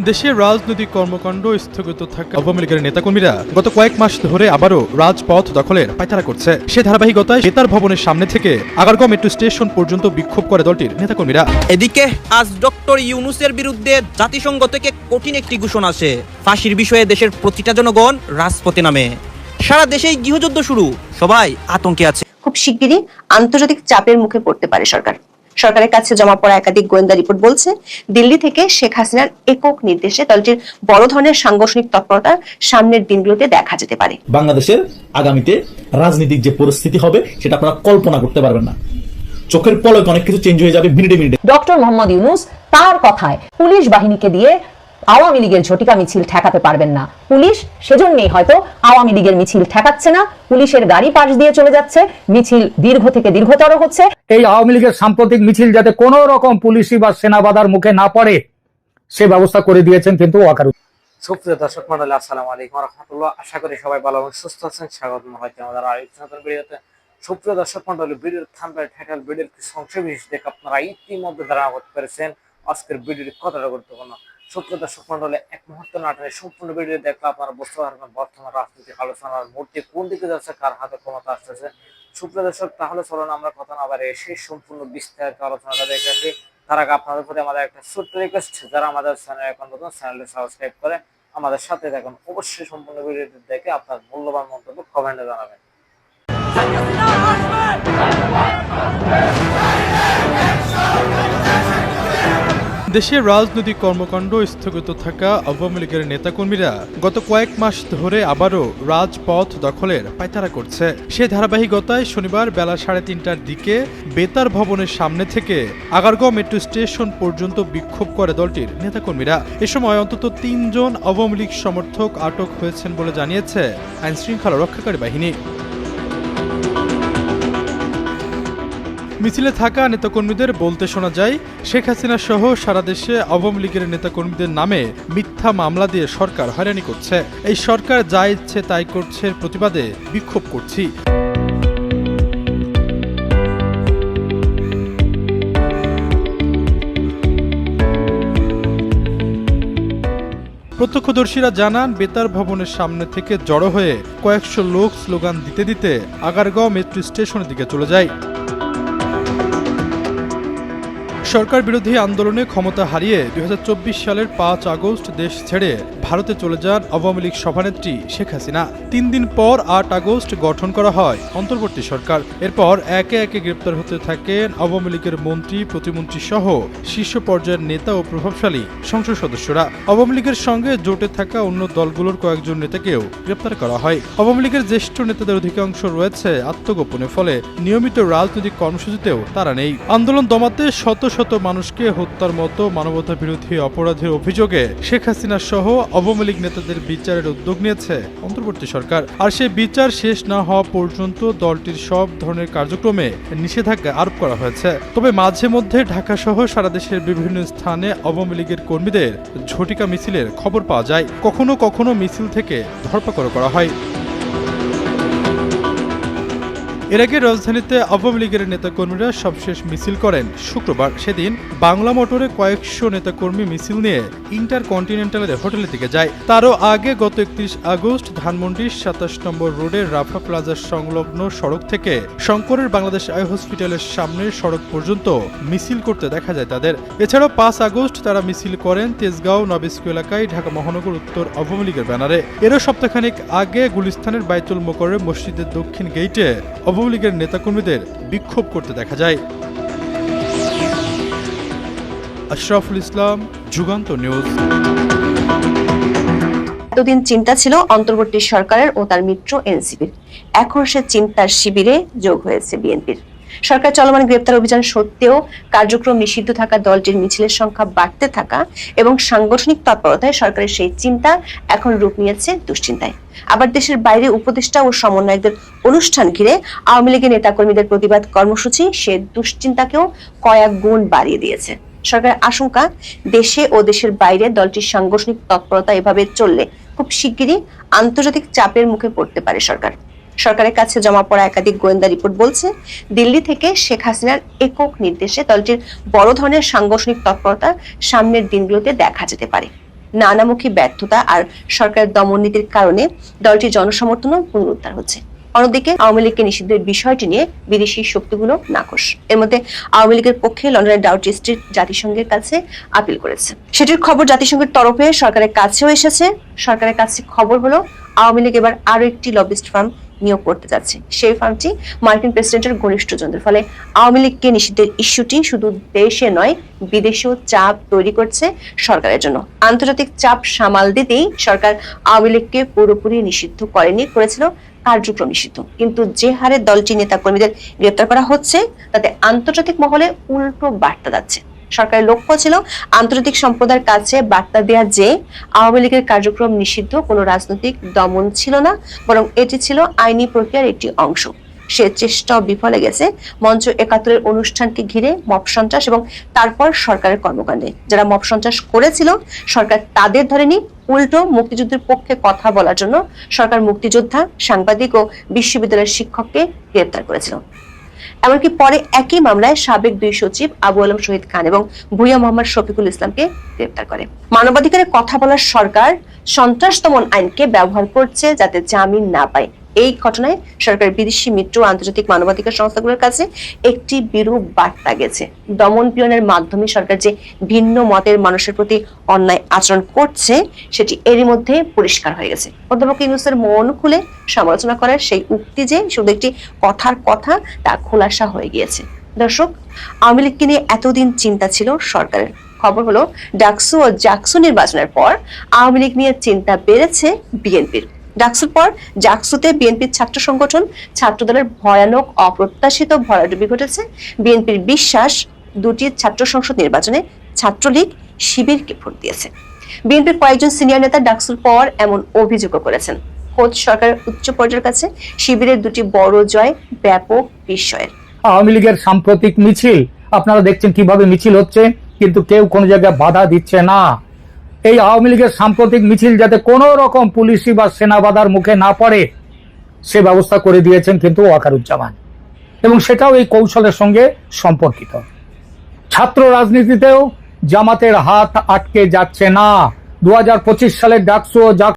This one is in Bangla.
দেশের রাজনৈতিক কর্মকাণ্ড স্থগিত থাকা আওয়ামী লীগের নেতাকর্মীরা গত কয়েক মাস ধরে আবারও রাজপথ দখলের পায়তারা করছে। সে ধারাবাহিকতায় বেতার ভবনের সামনে থেকে আগারগাঁও মেট্রো স্টেশন পর্যন্ত বিক্ষোভ করে দলটির নেতাকর্মীরা। এদিকে আজ ডক্টর ইউনূসের বিরুদ্ধে জাতিসংঘ থেকে কঠিন একটি ঘোষণা আসে। ফাঁসির বিষয়ে দেশের প্রতিটা জনগণ রাজপথে নামে। সারা দেশেই গৃহযুদ্ধ শুরু, সবাই আতঙ্কে আছে। খুব শিগগিরই আন্তর্জাতিক চাপের মুখে পড়তে পারে সরকার। সরকারের কাছে জমা পড়া একাধিক গোয়েন্দা রিপোর্ট বলছে, দিল্লি থেকে শেখ হাসিনার একক নির্দেশে দলটির বড় ধরনের সাংগঠনিক তৎপরতা সামনের দিনগুলোতে দেখা যেতে পারে। বাংলাদেশের আগামীতে রাজনৈতিক যে পরিস্থিতি হবে সেটা আপনারা কল্পনা করতে পারবেন না। চোখের পলকে অনেক কিছু চেঞ্জ হয়ে যাবে মিনিটে মিনিটে। ডক্টর মোহাম্মদ ইউনূস তার কথায় পুলিশ বাহিনীকে দিয়ে আওয়ামী লীগের ঝটিকা মিছিল ঠেকাতে পারবেন না। পুলিশ সেজন্যই হয়তো আওয়ামী লীগের মিছিল ঠেকাচ্ছে না, পুলিশের গাড়ি পাশ দিয়ে চলে যাচ্ছে, মিছিল দীর্ঘ থেকে দীর্ঘতর হচ্ছে। এই আওয়ামী লীগের সাম্প্রতিক মিছিল যাতে কোনো রকম পুলিশি বা সেনা বাধার মুখে না পড়ে সে ব্যবস্থা করে দিয়েছেন কিন্তু ওয়াকারু। সুপ্রিয় দর্শক মন্ডলী, আসসালামু আলাইকুম ওয়া রাহমাতুল্লাহ। আশা করি সবাই ভালো এবং সুস্থ আছেন। স্বাগতম হয়তো আমাদের আরেকটি নতুন ভিডিওতে। সুপ্রিয় দর্শক মন্ডলী, ভিডিওর থাম্বনেল, টাইটেল, ভিডিওর কিছু অংশ বিশেষ দেখে আপনারা ইতিমধ্যে ধারণা করতে পেরেছেন আজকের ভিডিওটি কতটা গুরুত্বপূর্ণ। সুপ্রিয় দর্শক মন্ডলী, এক মুহূর্ত না টেনে সম্পূর্ণ ভিডিও দেখলে আপনারা বুঝতে পারবেন বর্তমান রাজনৈতিক আলোচনার মূর্তি কোন দিকে যাচ্ছে, কার হাতে ক্ষমতা আসতেছে। সুপ্রিয় দর্শক, তাহলে চলুন আমরা কথা না বাড়িয়ে সেই সম্পূর্ণ বিস্তারিত আলোচনাটা দেখে আসি। তার আগে আপনাদের প্রতি আমাদের একটা ছোট্ট রিকোয়েস্ট, যারা আমাদের চ্যানেল এখন নতুন, চ্যানেলটি সাবস্ক্রাইব করে আমাদের সাথে থাকুন। অবশ্যই সম্পূর্ণ ভিডিওটি দেখে আপনার মূল্যবান মন্তব্য কমেন্টে জানাবেন। দেশের রাজনৈতিক কর্মকাণ্ড স্থগিত থাকা আওয়ামী লীগের নেতাকর্মীরা গত কয়েক মাস ধরে আবারও রাজপথ দখলের পায়তারা করছে। সে ধারাবাহিকতায় শনিবার বেলা 3:30টার দিকে বেতার ভবনের সামনে থেকে আগারগাঁও মেট্রো স্টেশন পর্যন্ত বিক্ষোভ করে দলটির নেতাকর্মীরা। এ সময় অন্তত 3 জন আওয়ামী লীগ সমর্থক আটক হয়েছেন বলে জানিয়েছে আইন শৃঙ্খলা রক্ষাকারী বাহিনী। মিছিলে থাকা নেতাকর্মীদের বলতে শোনা যায়, শেখ হাসিনা সহ সারা দেশে আওয়ামী লীগের নেতাকর্মীদের নামে মিথ্যা মামলা দিয়ে সরকার হয়রানি করছে। এই সরকার যা ইচ্ছে তাই করছে প্রতিবাদে বিক্ষোভ করছি। প্রত্যক্ষদর্শীরা জানান, বেতার ভবনের সামনে থেকে জড়ো হয়ে কয়েকশো লোক স্লোগান দিতে দিতে আগারগাঁও মেট্রো স্টেশনের দিকে চলে যায়। সরকার বিরোধী আন্দোলনে ক্ষমতা হারিয়ে 2024 সালের 5 আগস্ট দেশ ছেড়ে ভারতে চলে যান আওয়ামী লীগ সভানেত্রী শেখ হাসিনা। 3 দিন পর 8 আগস্ট গঠন করা হয় অন্তর্বর্তী সরকার। এরপর একে একে গ্রেপ্তার হতে থাকেন আওয়ামী লীগের মন্ত্রী, প্রতিমন্ত্রী সহ শীর্ষ পর্যায়ের নেতা ও প্রভাবশালী সংসদ সদস্যরা। আওয়ামী লীগের সঙ্গে জোটে থাকা অন্য দলগুলোর কয়েকজন নেতাকেও গ্রেপ্তার করা হয়। আওয়ামী লীগের জ্যেষ্ঠ নেতাদের অধিকাংশ রয়েছে আত্মগোপনে, ফলে নিয়মিত রাজনৈতিক কর্মসূচিতেও তারা নেই। আন্দোলন দমাতে শত শত মানুষকে হত্যার মতো মানবতা বিরোধী অপরাধের অভিযোগে শেখ হাসিনা সহ আওয়ামী লীগ নেতাদের বিচারের উদ্যোগ নিয়েছে অন্তর্বর্তী সরকার। আর সেই বিচার শেষ না হওয়া পর্যন্ত দলটির সব ধরনের কার্যক্রমে নিষেধাজ্ঞা আরোপ করা হয়েছে। তবে মাঝে মধ্যে ঢাকা সহ সারা দেশের বিভিন্ন স্থানে আওয়ামী লীগের কর্মীদের ঝটিকা মিছিলের খবর পাওয়া যায়। কখনো কখনো মিছিল থেকে ধরপাকড় করা হয়। এর আগে রাজধানীতে আওয়ামী লীগের নেতাকর্মীরা সবশেষ মিছিল করেন শুক্রবার। সেদিন বাংলা মোটরে কয়েকশো নেতাকর্মী মিছিল নিয়ে ইন্টারকন্টিনেন্টালের হোটেলের দিকে যায়। তারও আগে গত 31 আগস্ট ধানমন্ডির 27 নম্বর রোডের রাফা প্লাজার সংলগ্ন সড়ক থেকে শঙ্করের বাংলাদেশ আই হসপিটালের সামনের সড়ক পর্যন্ত মিছিল করতে দেখা যায় তাদের। এছাড়াও 5 আগস্ট তারা মিছিল করেন তেজগাঁও নবিস্কো এলাকায় ঢাকা মহানগর উত্তর আওয়ামী লীগের ব্যানারে। এরও সপ্তাহখানেক আগে গুলিস্তানের বাইতুল মোকাররম মসজিদের দক্ষিণ গেইটে আওয়ামী লীগের নেতাকর্মীদের বিক্ষোভ করতে দেখা যায়। আশরাফুল ইসলাম, যুগান্তর নিউজ। এতদিন চিন্তা ছিল অন্তর্বর্তী সরকারের ও তার মিত্র এনসিপির, এখন সে চিন্তার শিবিরে যোগ হয়েছে বিএনপির। সরকার চলমান গ্রেপ্তার অভিযান সত্ত্বেও কার্যক্রম নিষিদ্ধ থাকা দলটির মিছিলের সংখ্যা বাড়তে থাকা এবং সাংগঠনিক তৎপরতায় সরকারের সেই চিন্তা এখন রূপ নিয়েছে দুশ্চিন্তায়। আবার দেশের বাইরে উপদেষ্টা ও সমন্বয়কদের অনুষ্ঠান ঘিরে আওয়ামী লীগের নেতাকর্মীদের প্রতিবাদ কর্মসূচি সে দুশ্চিন্তাকেও কয়েক গুণ বাড়িয়ে দিয়েছে। সরকারের আশঙ্কা, দেশে ও দেশের বাইরে দলটির সাংগঠনিক তৎপরতা এভাবে চললে খুব শিগগিরই আন্তর্জাতিক চাপের মুখে পড়তে পারে সরকার। সরকারের কাছে জমা পড়া একাধিক গোয়েন্দা রিপোর্ট বলছে, দিল্লি থেকে শেখ হাসিনার একক নির্দেশে দলটির বড় ধরনের সাংগঠনিক তৎপরতা সামনের দিনগুলোতে দেখা যেতে পারে। নানামুখী ব্যর্থতা আর সরকারের দমননীতির কারণে দলটির জনসমর্থনও পুনরুদ্ধার হচ্ছে। অন্যদিকে আওয়ামী লীগকে নিষিদ্ধের বিষয়টি নিয়ে বিদেশি শক্তিগুলো নাকশ। এর মধ্যে আওয়ামী লীগের পক্ষে লন্ডনের ডাউটি স্ট্রিট জাতিসংঘের কাছে আপিল করেছে। সেটির খবর জাতিসংঘের তরফে সরকারের কাছেও এসেছে। সরকারের কাছে খবর হলো আওয়ামী লীগ এবার আরো একটি লবিস্ট ফার্ম নিয়োগ করতে যাচ্ছে। সেই ফার্মটি মার্কিন প্রেসিডেন্টের ঘনিষ্ঠজনদের। ফলে আওয়ামী লীগকে নিষিদ্ধের ইস্যুটি শুধু দেশে নয় বিদেশেও চাপ তৈরি করছে সরকারের জন্য। আন্তর্জাতিক চাপ সামাল দিতেই সরকার আওয়ামী লীগকে পুরোপুরি নিষিদ্ধ করেছিল কার্যক্রম নিষিদ্ধ। কিন্তু যে হারে দলটির নেতাকর্মীদের গ্রেপ্তার করা হচ্ছে তাতে আন্তর্জাতিক মহলে উল্টো বার্তা যাচ্ছে। সরকারের লক্ষ্য ছিল আন্তর্জাতিক সম্প্রদায়ের কাছে বার্তা দেওয়া যে আওয়ামী লীগের কার্যক্রম নিষিদ্ধ কোনো রাজনৈতিক দমন ছিল না, বরং এটি ছিল আইনি প্রক্রিয়ার একটি অংশ। সে চেষ্টাও বিফলে গেছে মঞ্চ ৭১-এর অনুষ্ঠানকে ঘিরে মব সন্ত্রাস এবং তারপর সরকারের কর্মকাণ্ডে। যারা মব সন্ত্রাস করেছিল সরকার তাদের ধরেনি, উল্টো মুক্তিযুদ্ধের পক্ষে কথা বলার জন্য সরকার মুক্তিযোদ্ধা, সাংবাদিক ও বিশ্ববিদ্যালয়ের শিক্ষককে গ্রেপ্তার করেছিল। এমনকি পরে একই মামলায় সাবেক ২ সচিব আবু আলম শহীদ খান এবং ভূঁইয়া মোহাম্মদ শফিকুল ইসলামকে গ্রেপ্তার করে। মানবাধিকারের কথা বলার সরকার সন্ত্রাস দমন আইনকে ব্যবহার করছে যাতে জামিন না পায়। এই ঘটনায় সরকারের বিদেশি মিত্র আন্তর্জাতিক মানবাধিকার সংস্থাগুলোর কাছে একটি বিরূপ বার্তা গেছে। দমন পীড়নের মাধ্যমে সরকার যে ভিন্ন মতের মানুষের প্রতি অন্যায় আচরণ করছে সেটি এরই মধ্যে পরিষ্কার হয়ে গেছে। অধ্যাপক ইউনূসের মন খুলে সমালোচনা করার সেই উক্তি যে শুধু একটি কথার কথা তা খোলাসা হয়ে গিয়েছে। দর্শক, আওয়ামী লীগকে নিয়ে এতদিন চিন্তা ছিল সরকারের। খবর হলো ডাকসু ও জাকসু নির্বাচনের পর আওয়ামী লীগ নিয়ে চিন্তা বেড়েছে বিএনপির। ডাকসুর পর জাকসুতে বিএনপির ছাত্র সংগঠন ছাত্রদলের ভয়ানক অপ্রত্যাশিত ভরাডুবি ঘটেছে। বিএনপির বিশ্বাস ২টি ছাত্র সংসদ নির্বাচনে ছাত্রলীগ শিবিরকে ভোট দিয়েছে। বিএনপির কয়েকজন সিনিয়র নেতা ডাকসুর পর এমন অভিযোগও করেছেন। খোদ সরকারের উচ্চ পর্যায়ের কাছে শিবিরের ২টি বড় জয় ব্যাপক বিস্ময়ের। আওয়ামী লীগের সাম্প্রতিক মিছিল আপনারা দেখছেন কিভাবে মিছিল হচ্ছে, কিন্তু কেউ কোনো জায়গায় বাধা দিচ্ছে না। এই আওয়ামী লীগের সাম্প্রতিক মিছিল যাতে কোনো রকম পুলিশি বা সেনা বাধার মুখে না পড়ে সে ব্যবস্থা করে দিয়েছেন কিন্তু ওয়াকারুজ্জামান, এবং সেটাও এই কৌশলের সঙ্গে সম্পর্কিত। ছাত্র রাজনীতিতেও জামাতের হাত আটকে যাচ্ছে না। ২০২৫ সালের ডাকসু ও